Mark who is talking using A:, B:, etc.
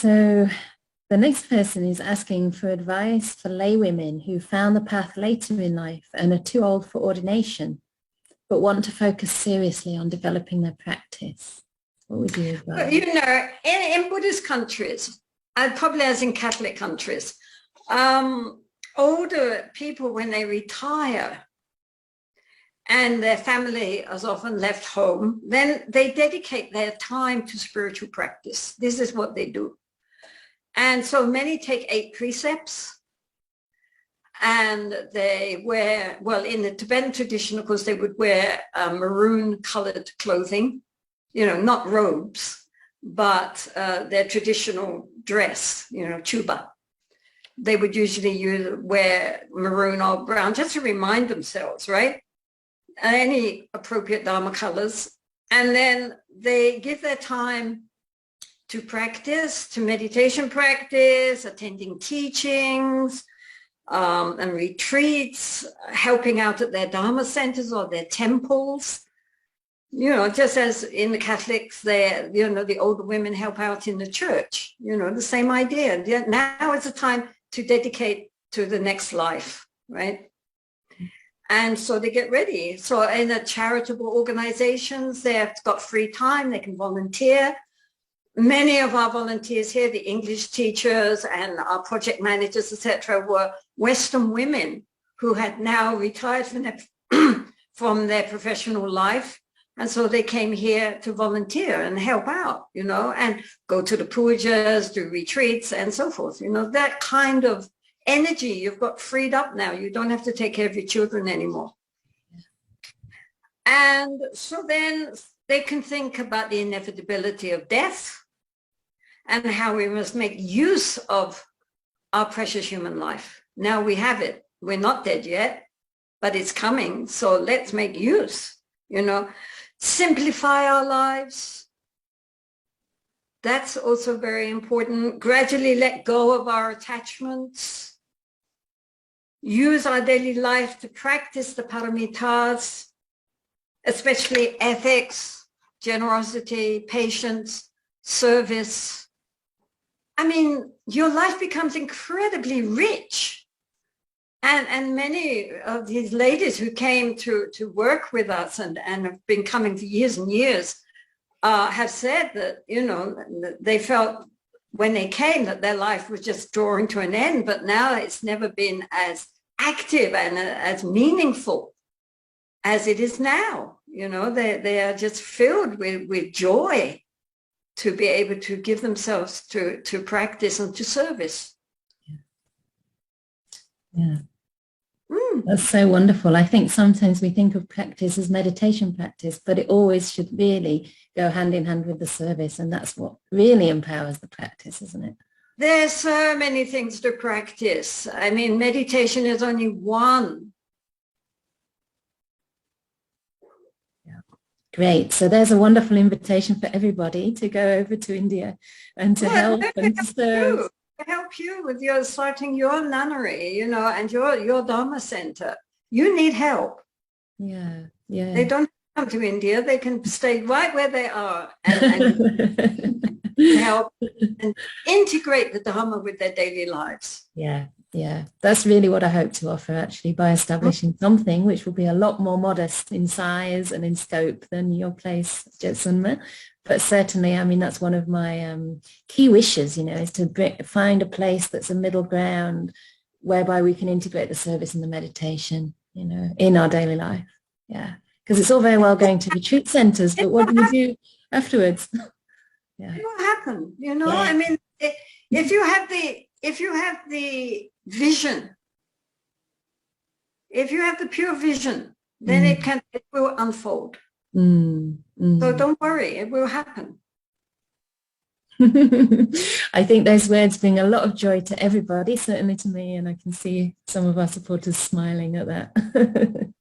A: So the next person is asking for advice for lay women who found the path later in life and are too old for ordination, but want to focus seriously on developing their practice. What would you advise?
B: You know, in Buddhist countries, and probably as in Catholic countries, older people, when they retire and their family is often left home, then they dedicate their time to spiritual practice. This is what they do. And so many take 8 precepts, and they wear, well, in the Tibetan tradition, of course, they would wear maroon colored clothing, you know, not robes, but their traditional dress, you know, chuba. They would usually wear maroon or brown just to remind themselves, right? Any appropriate Dharma colors. And then they give their time to practice, to meditation practice, attending teachings and retreats, helping out at their Dharma centers or their temples. You know, just as in the Catholics, you know, the older women help out in the church, you know, the same idea. Now is the time to dedicate to the next life, right? And so they get ready. So in the charitable organizations, they've got free time, they can volunteer. Many of our volunteers here, the English teachers and our project managers, etc., were Western women who had now retired from their professional life. And so they came here to volunteer and help out, you know, and go to the pujas, do retreats and so forth. You know, that kind of energy you've got freed up now. You don't have to take care of your children anymore. And so then they can think about the inevitability of death and how we must make use of our precious human life. Now we have it. We're not dead yet, but it's coming. So let's make use, you know, simplify our lives. That's also very important. Gradually let go of our attachments. Use our daily life to practice the paramitas, especially ethics, generosity, patience, service. I mean, your life becomes incredibly rich. And many of these ladies who came to work with us and have been coming for years and years have said that, you know, they felt when they came that their life was just drawing to an end, but now it's never been as active and as meaningful as it is now. You know, they are just filled with joy to be able to give themselves to practice and to service.
A: Yeah. That's so wonderful. I think sometimes we think of practice as meditation practice, but it always should really go hand in hand with the service. And that's what really empowers the practice, isn't it?
B: There's so many things to practice. I mean, meditation is only one.
A: Yeah. Great. So there's a wonderful invitation for everybody to go over to India and to help and to serve.
B: Help you with your starting your nunnery, you know, and your Dharma center. You need help.
A: Yeah, yeah.
B: They don't come to India. They can stay right where they are and help and integrate the Dharma with their daily lives.
A: Yeah, yeah. That's really what I hope to offer, actually, by establishing something which will be a lot more modest in size and in scope than your place, Jetsunma. But certainly, I mean, that's one of my key wishes, you know, is to find a place that's a middle ground whereby we can integrate the service and the meditation, you know, in our daily life. Yeah, because it's all very well going to retreat centers, but what do you do afterwards?
B: Yeah. It will happen, you know. Yeah. I mean, if you have the vision, if you have the pure vision, then it will unfold. So don't worry, it will happen.
A: I think those words bring a lot of joy to everybody, certainly to me, and I can see some of our supporters smiling at that.